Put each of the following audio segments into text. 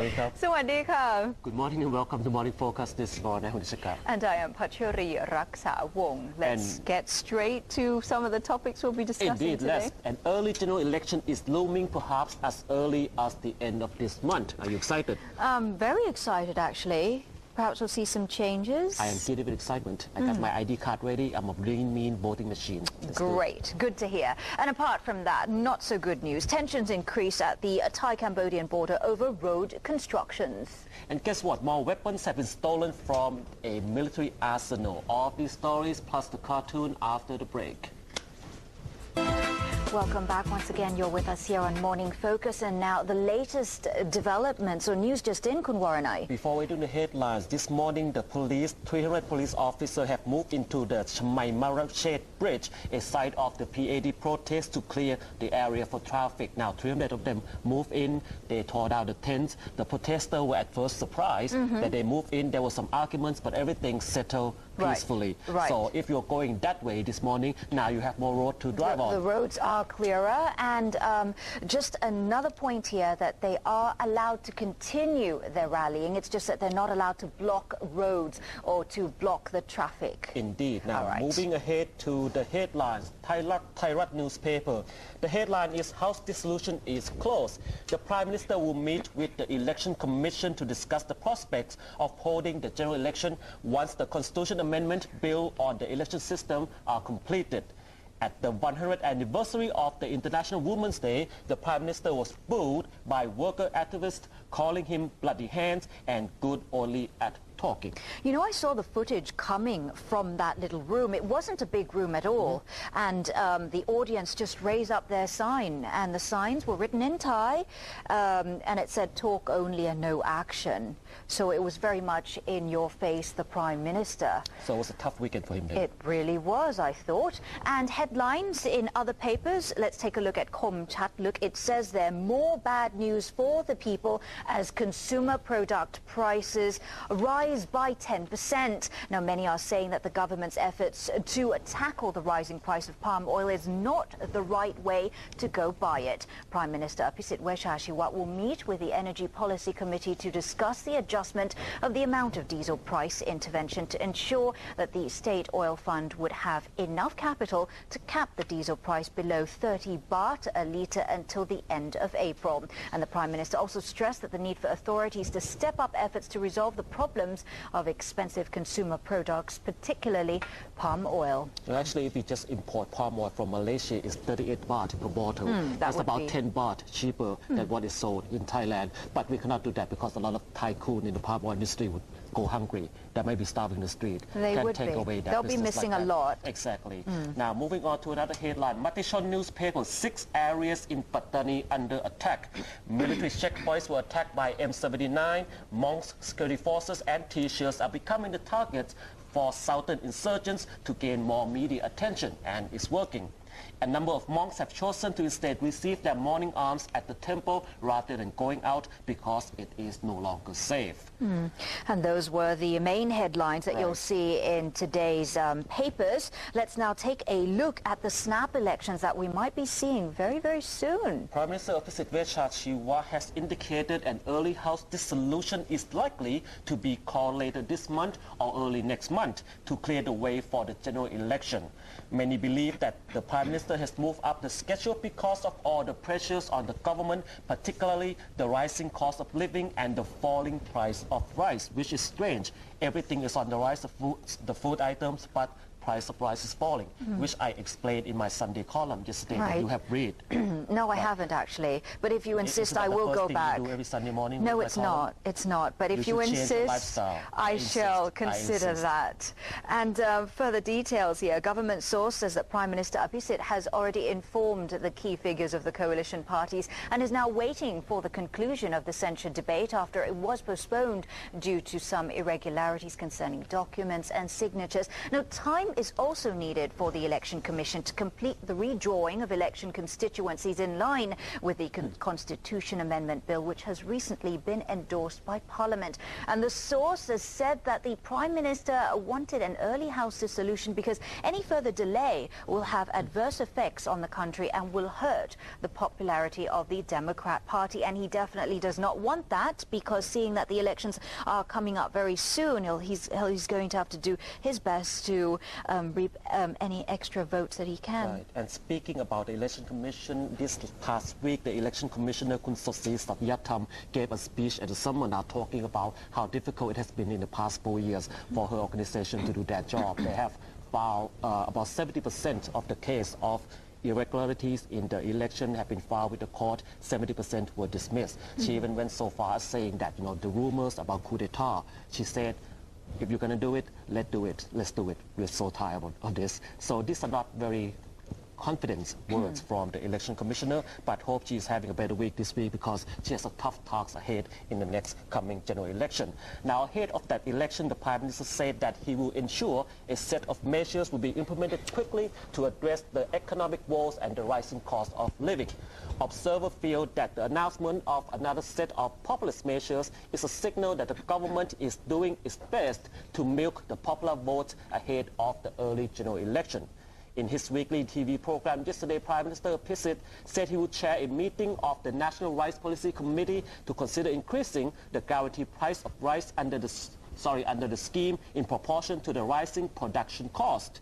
สวัสดีค่ะ Good morning and welcome to Morning Focus this morning คุณชิกา And I am Pattani รักษาวงศ์ Let's get straight to some of the topics we'll be discussing Indeed, today. an early general election is looming perhaps as early as the end of this month. Are you excited? Very excited actually. Perhaps we'll see some changes. I am giddy with excitement. I got my ID card ready. I'm a green mean voting machine. Great, good to hear. And apart from that, not so good news. Tensions increase at the Thai-Cambodian border over road constructions. And guess what? More weapons have been stolen from a military arsenal. All these stories plus the cartoon after the break. Welcome back once again. You're with us here on Morning Focus, and now the latest developments or news just in, Kun Waranai. Before we do the headlines, this morning the 300 police officers have moved into the Chamai Marachet Bridge, a site of the PAD protest, to clear the area for traffic. Now 300 of them moved in, they tore down the tents. The protesters were at first surprised that they moved in. There were some arguments, but everything settled peacefully. Right. So if you're going that way this morning, now you have more road to drive on. The roads are clearer, and just another point here that they are allowed to continue their rallying. It's just that they're not allowed to block roads or to block the traffic. Indeed. Now, moving ahead to the headlines, Thairat newspaper. The headline is House Dissolution is close. The Prime Minister will meet with the Election Commission to discuss the prospects of holding the general election once the Constitution Amendment Bill on the election system are completed. At the 100th anniversary of the International Women's Day, the Prime Minister was booed by worker activists, calling him bloody hands and good only at talking. You know, I saw the footage coming from that little room. It wasn't a big room at all. And the audience just raised up their sign, and the signs were written in Thai, and it said talk only and no action. So it was very much in your face, the Prime Minister. So it was a tough weekend for him then. It really was, I thought. And headlines in other papers. Let's take a look at Kom Chat. Look, it says there more bad news for the people as consumer product prices rise by 10%. Now, many are saying that the government's efforts to tackle the rising price of palm oil is not the right way to go by it. Prime Minister Apisit Wechashiwat will meet with the Energy Policy Committee to discuss the adjustment of the amount of diesel price intervention to ensure that the State Oil Fund would have enough capital to cap the diesel price below 30 baht a litre until the end of April. And the Prime Minister also stressed that the need for authorities to step up efforts to resolve the problems of expensive consumer products, particularly palm oil. Well, actually, if you just import palm oil from Malaysia, it's 38 baht per bottle. That's about 10 baht cheaper than what is sold in Thailand. But we cannot do that because a lot of tycoon in the palm oil industry would go hungry. They may be starving in the street. They would take away that They'll be missing a lot. Exactly. Now, moving on to another headline. Matichon newspaper, 6 areas in Pattani under attack. Military checkpoints were attacked by M79. Monks, security forces and T-shirts are becoming the targets for southern insurgents to gain more media attention, and it's working. A number of monks have chosen to instead receive their morning alms at the temple rather than going out because it is no longer safe. And those were the main headlines that you'll see in today's papers. Let's now take a look at the snap elections that we might be seeing very, very soon. Prime Minister Apisit Wechashiwat has indicated an early House dissolution is likely to be called later this month or early next month to clear the way for the general election. Many believe that the Prime Minister has moved up the schedule because of all the pressures on the government, particularly the rising cost of living and the falling price of rice, which is strange. Everything is on the rise of the food items, but price of rice is falling, which I explained in my Sunday column yesterday that you have read. No, I haven't actually. But if you insist, I will go back. You do every Sunday morning? No, it's not. It's not. But if you insist, I shall consider that. And further details here. Government source says that Prime Minister Apisit has already informed the key figures of the coalition parties and is now waiting for the conclusion of the censure debate after it was postponed due to some irregularities concerning documents and signatures. Now, time Time is also needed for the Election Commission to complete the redrawing of election constituencies in line with the Constitution Amendment Bill, which has recently been endorsed by Parliament. And the source has said that the Prime Minister wanted an early House dissolution because any further delay will have adverse effects on the country and will hurt the popularity of the Democrat Party. And he definitely does not want that, because seeing that the elections are coming up very soon, he's going to have to do his best to reap any extra votes that he can. Right. And speaking about the Election Commission, this past week the Election Commissioner Kun Sotsi Satyatham gave a speech at the seminar talking about how difficult it has been in the past 4 years for her organization to do that job. They have filed about 70% of the case of irregularities in the election have been filed with the court. 70% were dismissed. She even went so far as saying that, the rumors about coup d'etat, she said, if you're going to do it, let's do it. Let's do it. We're so tired of this. So these are not very confident words from the election commissioner, but hope she's having a better week this week because she has a tough task ahead in the next coming general election. Now, ahead of that election, the Prime Minister said that he will ensure a set of measures will be implemented quickly to address the economic woes and the rising cost of living. Observers feel that the announcement of another set of populist measures is a signal that the government is doing its best to milk the popular vote ahead of the early general election. In his weekly TV program yesterday, Prime Minister Pisit said he would chair a meeting of the National Rice Policy Committee to consider increasing the guaranteed price of rice under the scheme in proportion to the rising production cost.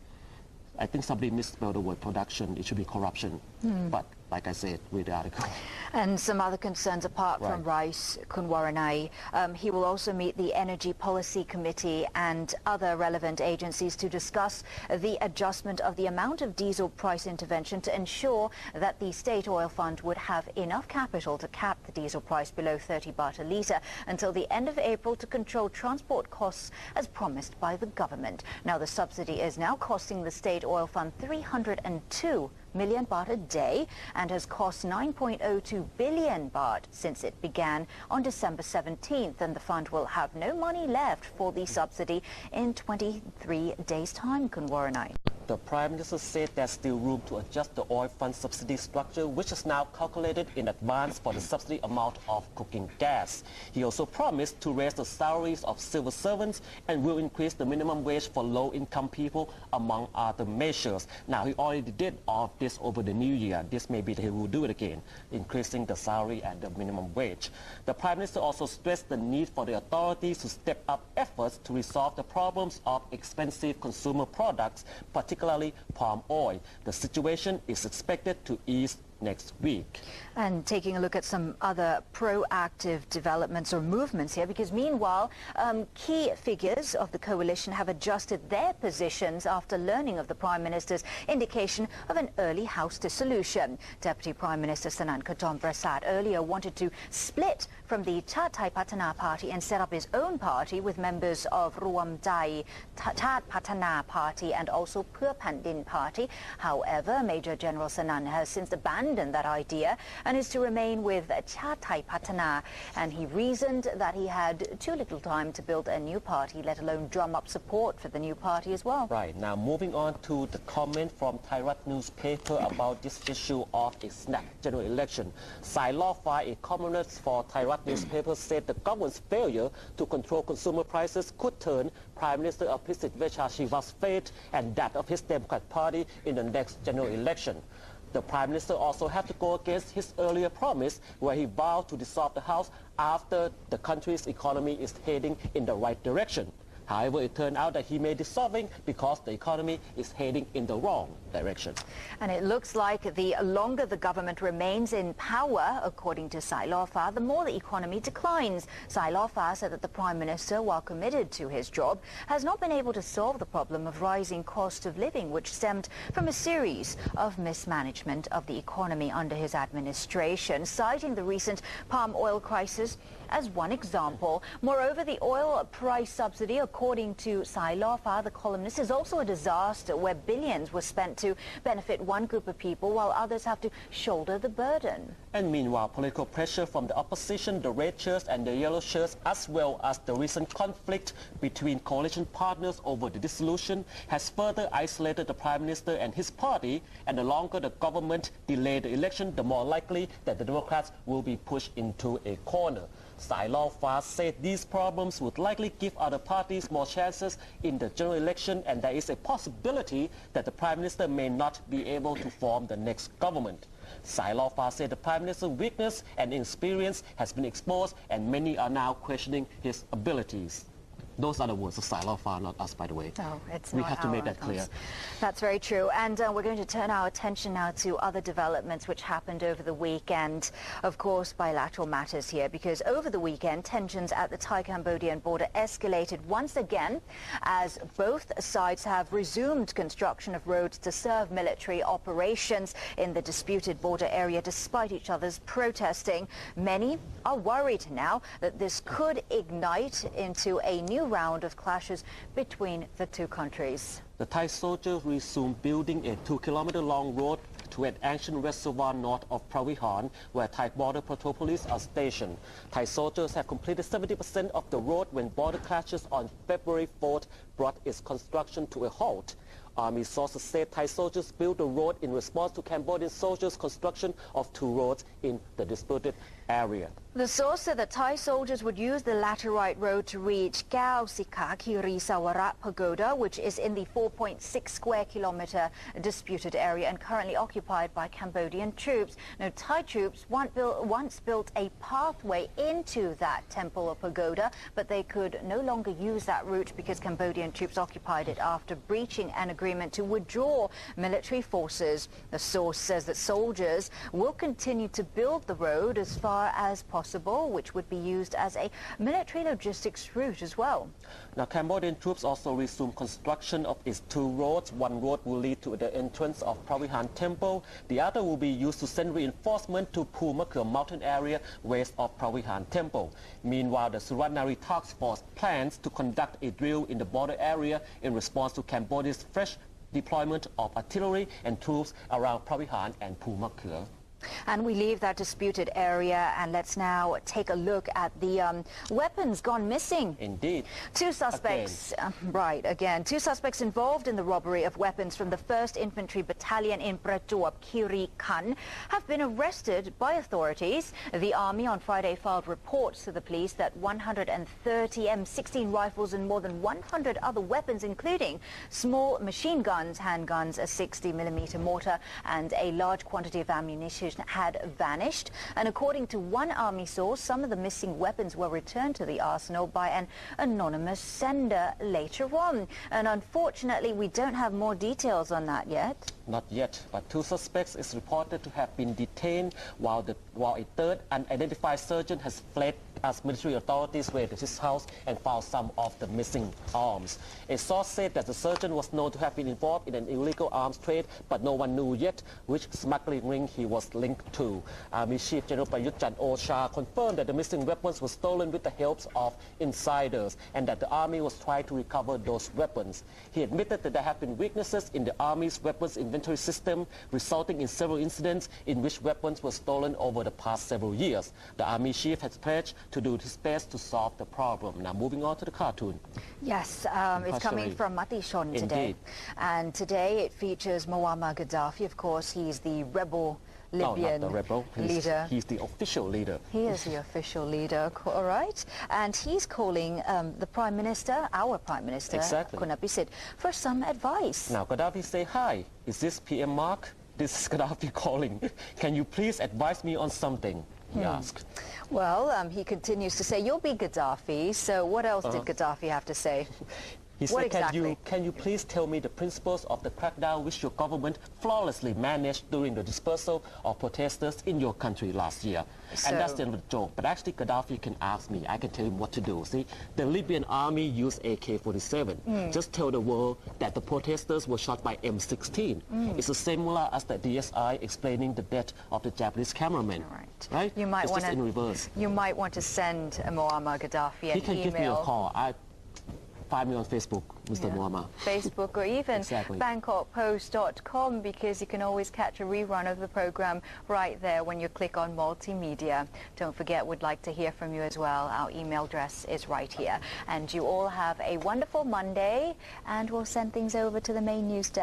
I think somebody misspelled the word production. It should be corruption. But like I said, read the article. And some other concerns apart from rice, Kun Waranai. He will also meet the Energy Policy Committee and other relevant agencies to discuss the adjustment of the amount of diesel price intervention to ensure that the State Oil Fund would have enough capital to cap the diesel price below 30 baht a litre until the end of April to control transport costs as promised by the government. Now, the subsidy is now costing the State Oil Fund 302 million baht a day and has cost 9.02 billion baht since it began on December 17th, and the fund will have no money left for the subsidy in 23 days' time, Kun Waranai. The Prime Minister said there's still room to adjust the oil fund subsidy structure, which is now calculated in advance for the subsidy amount of cooking gas. He also promised to raise the salaries of civil servants and will increase the minimum wage for low-income people, among other measures. Now, he already did all of this over the new year. This may be that he will do it again, increasing the salary and the minimum wage. The Prime Minister also stressed the need for the authorities to step up efforts to resolve the problems of expensive consumer products, particularly palm oil. The situation is expected to ease next week. And taking a look at some other proactive developments or movements here, because meanwhile, key figures of the coalition have adjusted their positions after learning of the Prime Minister's indication of an early House dissolution. Deputy Prime Minister Sanan Khatom Prasad earlier wanted to split from the Chat Thai Pattana party and set up his own party with members of Ruam Thai Chat Pattana party and also Pheu Pandin party. However, Major General Sanan has since abandoned that idea and is to remain with Chat Thai Pattana, and he reasoned that he had too little time to build a new party, let alone drum up support for the new party as well. Right, now moving on to the comment from Thai Rat newspaper about this issue of a snap general election. Sai Law Fai, a columnist for Thai Rat newspaper, said the government's failure to control consumer prices could turn Prime Minister Abhisit Vejashiva's fate and that of his Democrat Party in the next general election. The Prime Minister also had to go against his earlier promise where he vowed to dissolve the House after the country's economy is heading in the right direction. However, it turned out that he may dissolving because the economy is heading in the wrong direction. And it looks like the longer the government remains in power, according to Sai Law Fa, the more the economy declines. Sai Law Fa said that the Prime Minister, while committed to his job, has not been able to solve the problem of rising cost of living, which stemmed from a series of mismanagement of the economy under his administration. Citing the recent palm oil crisis, as one example. Moreover, the oil price subsidy, according to Sai Law the columnist, is also a disaster where billions were spent to benefit one group of people while others have to shoulder the burden. And meanwhile, political pressure from the opposition, the red shirts and the yellow shirts, as well as the recent conflict between coalition partners over the dissolution, has further isolated the Prime Minister and his party, and the longer the government delay the election, the more likely that the Democrats will be pushed into a corner. Sai Law said these problems would likely give other parties more chances in the general election, and there is a possibility that the Prime Minister may not be able to form the next government. Sai Law said the Prime Minister's weakness and inexperience has been exposed, and many are now questioning his abilities. Those are the words of Sai Law, not us, by the way. No, it's we not have to make that clear. That's very true. And we're going to turn our attention now to other developments which happened over the weekend. Of course, bilateral matters here, because over the weekend, tensions at the Thai-Cambodian border escalated once again as both sides have resumed construction of roads to serve military operations in the disputed border area despite each other's protesting. Many are worried now that this could ignite into a new round of clashes between the two countries. The Thai soldiers resumed building a 2-kilometer-long road to an ancient reservoir north of Pravihan, where Thai border patrol police are stationed. Thai soldiers have completed 70% of the road when border clashes on February 4th brought its construction to a halt. Army sources said Thai soldiers built the road in response to Cambodian soldiers' construction of 2 roads in the disputed area. The source said that Thai soldiers would use the laterite road to reach Gao Sikha Kiri Sawara Pagoda, which is in the 4.6 square kilometer disputed area and currently occupied by Cambodian troops. Now, Thai troops once built a pathway into that temple or pagoda, but they could no longer use that route because Cambodian troops occupied it after breaching an agreement to withdraw military forces. The source says that soldiers will continue to build the road as far as possible, which would be used as a military logistics route as well. Now, Cambodian troops also resumed construction of its 2 roads. One road will lead to the entrance of Pravihan Temple. The other will be used to send reinforcement to Pumakur mountain area west of Pravihan Temple. Meanwhile, the Suranari Task Force plans to conduct a drill in the border area in response to Cambodia's fresh deployment of artillery and troops around Pravihan and Pumakur. And we leave that disputed area and let's now take a look at the weapons gone missing. Indeed. 2 suspects, again. 2 suspects involved in the robbery of weapons from the 1st Infantry Battalion in Prachuap Khiri Khan have been arrested by authorities. The army on Friday filed reports to the police that 130 M16 rifles and more than 100 other weapons, including small machine guns, handguns, a 60mm mortar and a large quantity of ammunition, had vanished. And according to one army source, some of the missing weapons were returned to the arsenal by an anonymous sender later on. And unfortunately, we don't have more details on that yet. Not yet, but 2 suspects is reported to have been detained while a 3rd unidentified surgeon has fled as military authorities raided his house and found some of the missing arms. A source said that the surgeon was known to have been involved in an illegal arms trade, but no one knew yet which smuggling ring he was linked to. Army Chief General Prayut Chan-o-cha confirmed that the missing weapons were stolen with the help of insiders and that the army was trying to recover those weapons. He admitted that there have been weaknesses in the army's weapons inventory system, resulting in several incidents in which weapons were stolen over the past several years. The army chief has pledged to do his best to solve the problem. Now, moving on to the cartoon. Yes, it's coming from Matichon today. Indeed. And today it features Muammar Gaddafi. Of course, he's the rebel Libyan leader. He's the official leader. He is the official leader, all right. And he's calling the Prime Minister, our Prime Minister, exactly, Kunapisit, for some advice. Now, Gaddafi say, "Hi, is this PM Mark? This is Gaddafi calling. Can you please advise me on something?" He asked. Well, he continues to say, "You'll be Gaddafi." So what else did Gaddafi have to say? He What said, exactly? can you please tell me the principles of the crackdown which your government flawlessly managed during the dispersal of protesters in your country last year? And that's the end of the joke. But actually, Gaddafi can ask me. I can tell him what to do. See, the Libyan army used AK-47. Just tell the world that the protesters were shot by M16. It's the similar as the DSI explaining the death of the Japanese cameraman. Right? You might it's want just in reverse. You might want to send Muammar Gaddafi an email. He can give me a call. Find me on Facebook, Mr. Muammar. Facebook or even Exactly. BangkokPost.com, because you can always catch a rerun of the program right there when you click on multimedia. Don't forget, we'd like to hear from you as well. Our email address is right here. And you all have a wonderful Monday, and we'll send things over to the main news desk.